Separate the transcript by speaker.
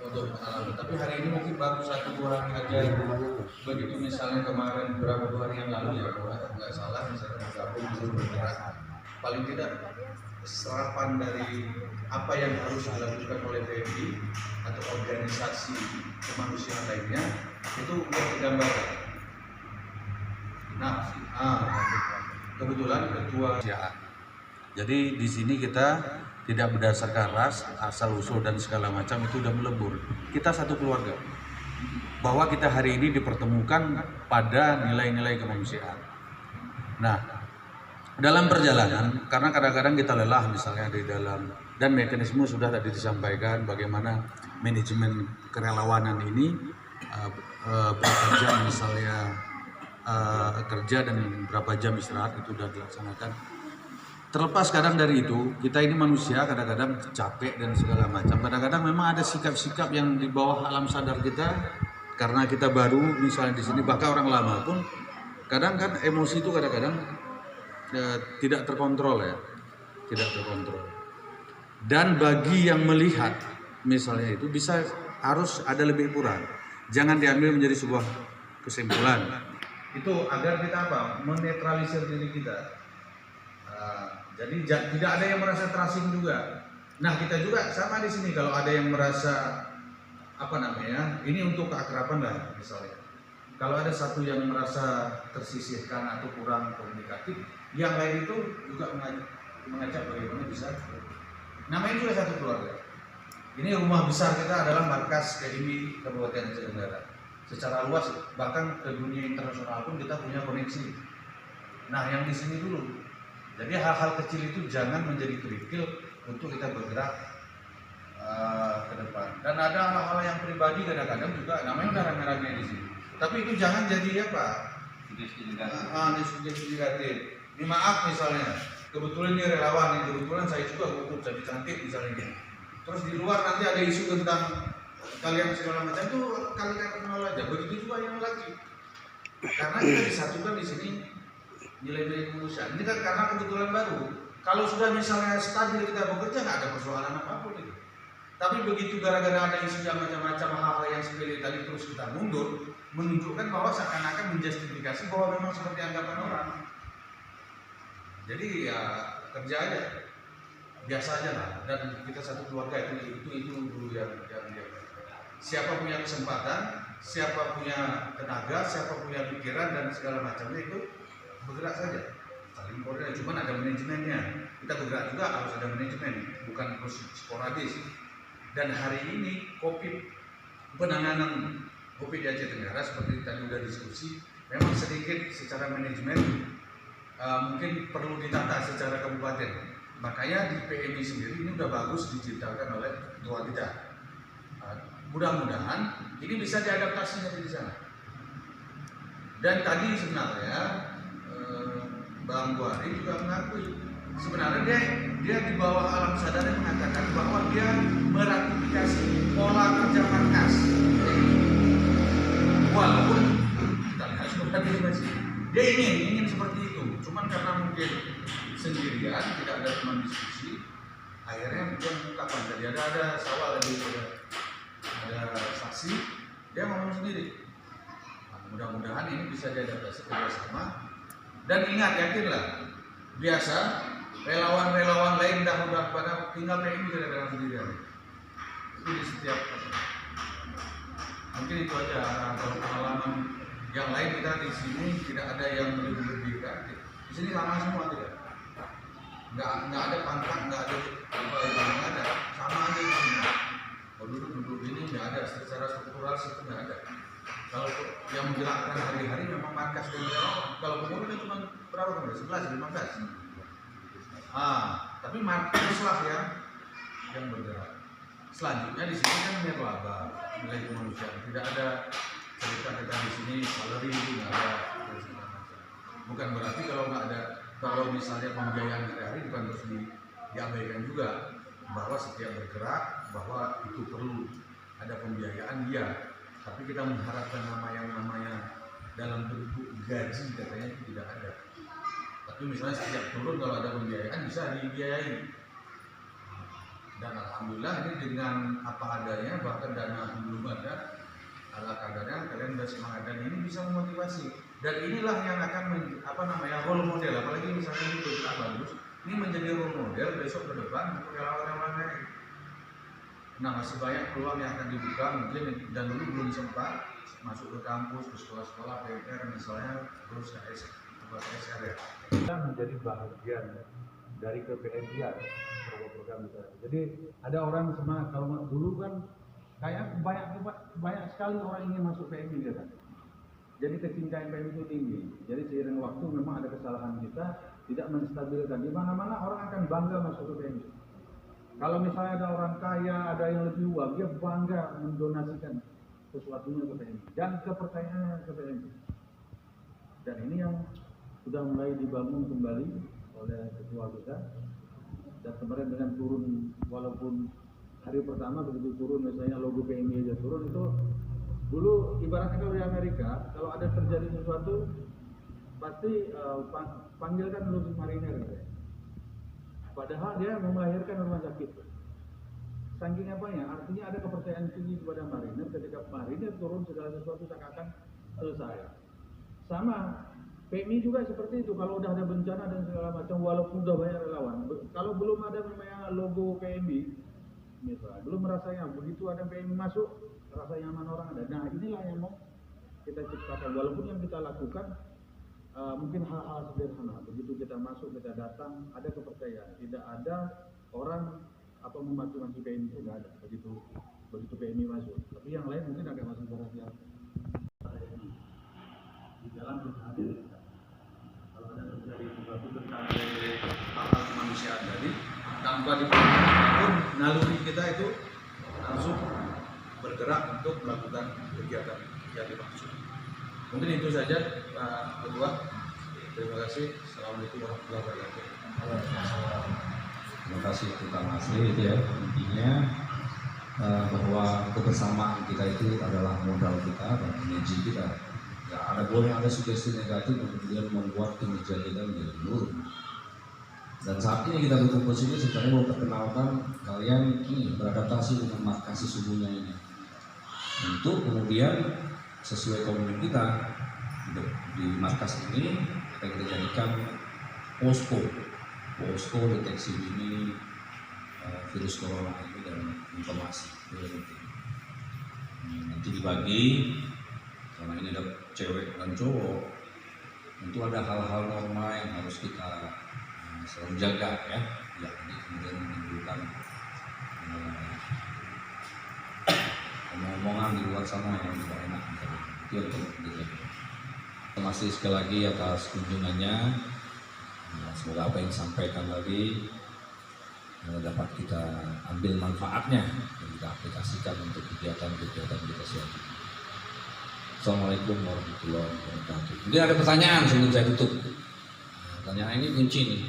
Speaker 1: untuk pengalaman. Tapi hari ini mungkin baru 1-2 hari aja. Begitu misalnya kemarin berapa 2 hari yang lalu ya, kalau nggak salah misalnya bergabung dulu bergerak, paling tidak serapan dari apa yang harus dilakukan oleh PMI atau organisasi kemanusiaan lainnya itu udah digambarkan. Nah, kebetulan ketua. Jadi di sini kita tidak berdasarkan ras, asal usul dan segala macam, itu udah melebur. Kita satu keluarga. Bahwa kita hari ini dipertemukan pada nilai-nilai kemanusiaan. Nah, dalam perjalanan, karena kadang-kadang kita lelah misalnya di dalam, dan mekanisme sudah tadi disampaikan bagaimana manajemen kerelawanan ini berapa jam misalnya kerja dan berapa jam istirahat itu sudah dilaksanakan. Terlepas kadang dari itu, kita ini manusia kadang-kadang capek dan segala macam. Kadang-kadang memang ada sikap-sikap yang di bawah alam sadar kita, karena kita baru misalnya di sini, bahkan orang lama pun kadang kan emosi itu kadang-kadang tidak terkontrol ya, tidak terkontrol. Dan bagi yang melihat misalnya itu bisa harus ada lebih kurang. Jangan diambil menjadi sebuah kesimpulan. Itu agar kita apa? Menetralisir diri kita. Jadi tidak ada yang merasa terasing juga. Nah kita juga sama di sini, kalau ada yang merasa apa namanya, ini untuk keakraban lah misalnya. Kalau ada satu yang merasa tersisihkan atau kurang komunikatif, yang lain itu juga mengajak bagaimana bisa. Namanya juga satu keluarga. Ini rumah besar kita adalah markas KIMI Kabupaten Tenggara. Secara luas bahkan ke dunia internasional pun kita punya koneksi. Nah yang di sini dulu. Jadi hal-hal kecil itu jangan menjadi kerikil untuk kita bergerak ke depan. Dan ada hal-hal yang pribadi kadang-kadang juga namanya udah rame-rame di sini. Tapi itu jangan jadi apa? Sugesti negatif. Ini maaf misalnya, kebetulan ini relawan, kebetulan saya juga gugup jadi cantik misalnya ini. Terus di luar nanti ada isu tentang kalian segala macam, itu kalian kenal aja. Begitu juga yang lagi. Karena kita disatukan di sini nilai-nilai kemanusiaan. Ini kan karena kebetulan baru. Kalau sudah misalnya stabil kita bekerja, nggak ada persoalan apapun itu. Tapi begitu gara-gara ada isu yang macam-macam, hal-hal yang sepele tadi terus kita mundur, menunjukkan bahwa seakan-akan menjustifikasi bahwa memang seperti anggapan orang. Jadi ya kerja aja, biasa aja lah. Dan kita satu keluarga itu dulu yang siapa punya kesempatan, siapa punya tenaga, siapa punya pikiran dan segala macamnya itu bergerak saja, saling koordinasi. Cuman ada manajemennya. Kita bergerak juga harus ada manajemen, bukan terus sporadis. Dan hari ini penanganan COVID di Aceh Tenggara seperti tadi udah diskusi, memang sedikit secara manajemen mungkin perlu ditata secara kabupaten. Makanya di PMI sendiri ini udah bagus diciptakan oleh ketua kita. Mudah-mudahan ini bisa diadaptasi di sana. Dan tadi sebenarnya Bang Buari juga mengakui sebenarnya dia di bawah alam sadarnya mengatakan bahwa dia meratifikasi pola kerja markas. Walaupun kita lihat sebenarnya dia ingin seperti itu, cuman karena mungkin sendirian tidak ada teman diskusi, akhirnya dia mengungkapkan tadi ada sawal ada saksi, dia ngomong sendiri. Nah, mudah-mudahan ini bisa diadaptasi bersama. Dan ingat, yakinlah, biasa relawan-relawan lain udah pada tinggal PMI kadang-kadang sendirian. Itu di setiap mungkin itu aja. Kalau pengalaman yang lain kita di sini tidak ada yang lebih kreatif. Di sini lama semua tidak. Nggak ada pangkat, nggak ada apa yang nggak ada. Sama aja di sini. Kalau duduk ini nggak ada, secara struktural itu nggak ada. Kalau yang menjelaskan hari-hari memang markas dan relawan. Kalau pengurus kan cuma berapa kan? 11, 15. Tapi markas lah yang bergerak. Selanjutnya di sini kan nirlaba, nilai kemanusiaan. Tidak ada cerita kita di sini salary itu nggak ada. Bukan berarti kalau misalnya pembiayaan hari-hari bukan terus diabaikan juga, bahwa setiap bergerak bahwa itu perlu ada pembiayaan dia. Tapi kita mengharapkan namanya dalam bentuk gaji katanya itu tidak ada. Tapi misalnya setiap turun kalau ada pembiayaan bisa dibiayai. Dan alhamdulillah ini dengan apa adanya, bahkan dana belum ada, ala kadarnya kalian udah semangat dan ini bisa memotivasi. Dan inilah yang akan role model, apalagi misalnya ini bergerak bagus, ini menjadi role model besok ke depan untuk relawan-relawan lain. Nah, masih banyak peluang yang akan dibuka mungkin, dan dulu belum sempat masuk ke kampus, ke sekolah-sekolah PMR misalnya, terus ke SR ya. Kita menjadi bagian dari KPMI program kita. Jadi ada orang semangat, kalau dulu kan kayak banyak sekali orang ingin masuk PMI kan. Jadi kecintaan PMI itu tinggi. Jadi seiring waktu memang ada kesalahan kita tidak menstabilkan. Di mana-mana orang akan bangga masuk ke PMI. Kalau misalnya ada orang kaya, ada yang lebih uang, dia bangga mendonasikan sesuatunya ke PMI dan kepercayaannya ke PMI. Dan ini yang sudah mulai dibangun kembali oleh ketua kita. Dan kemarin dengan turun, walaupun hari pertama begitu turun, misalnya logo PMI aja turun, itu dulu ibaratnya kalau di Amerika, kalau ada terjadi sesuatu pasti panggilkan lulusan mariner. Padahal dia mau melahirkan rumah sakit. Saking apanya? Artinya ada kepercayaan tinggi kepada mariner. Ketika mariner turun, segala sesuatu seakan-akan selesai. Sama PMI juga seperti itu. Kalau udah ada bencana dan segala macam, walaupun udah banyak relawan, kalau belum ada namanya logo PMI, misalnya, belum rasanya begitu ada PMI masuk, rasa nyaman orang ada. Nah, inilah yang mau kita ciptakan. Walaupun yang kita lakukan mungkin hal-hal sederhana. Begitu kita masuk, kita datang, ada kepercayaan. Tidak ada orang memaki-maki PMI, itu nggak ada. Begitu PMI masuk. Tapi yang lain mungkin agak masuk perhatian. Di dalam berhadir, kalau ada terjadi sesuatu tentang hal-hal kemanusiaan tadi, tanpa diperhatikan pun naluri kita itu langsung bergerak untuk melakukan kegiatan yang dimaksud. Mungkin itu saja Pak Ketua. Terima kasih. Assalamualaikum warahmatullahi wabarakatuh.
Speaker 2: Terima kasih Pak Masri. Itu ya intinya bahwa kebersamaan kita itu adalah modal kita dan energi kita. Ya, boleh ada sugesti negatif kemudian membuat kinerja kita menjadi menurun. Dan saat ini kita berkumpul sini sebenarnya mau perkenalkan kalian ini beradaptasi dengan markas sesungguhnya ini. Untuk kemudian sesuai komitmen kita di markas ini kita jadikan posko deteksi dini virus corona ini dan informasi itu penting. Nanti dibagi karena ini ada cewek dan cowok, tentu ada hal-hal normal yang harus kita selalu jaga ya, ini kemudian menimbulkan omongan di luar sana yang tidak enak. Itu yang perlu dijaga. Terima kasih sekali lagi atas kunjungannya. Semoga apa yang disampaikan tadi dapat kita ambil manfaatnya dan kita aplikasikan untuk kegiatan-kegiatan kita selanjutnya. Assalamualaikum warahmatullahi wabarakatuh. Mungkin ada pertanyaan sebelum saya tutup. Pertanyaan ini kunci nih.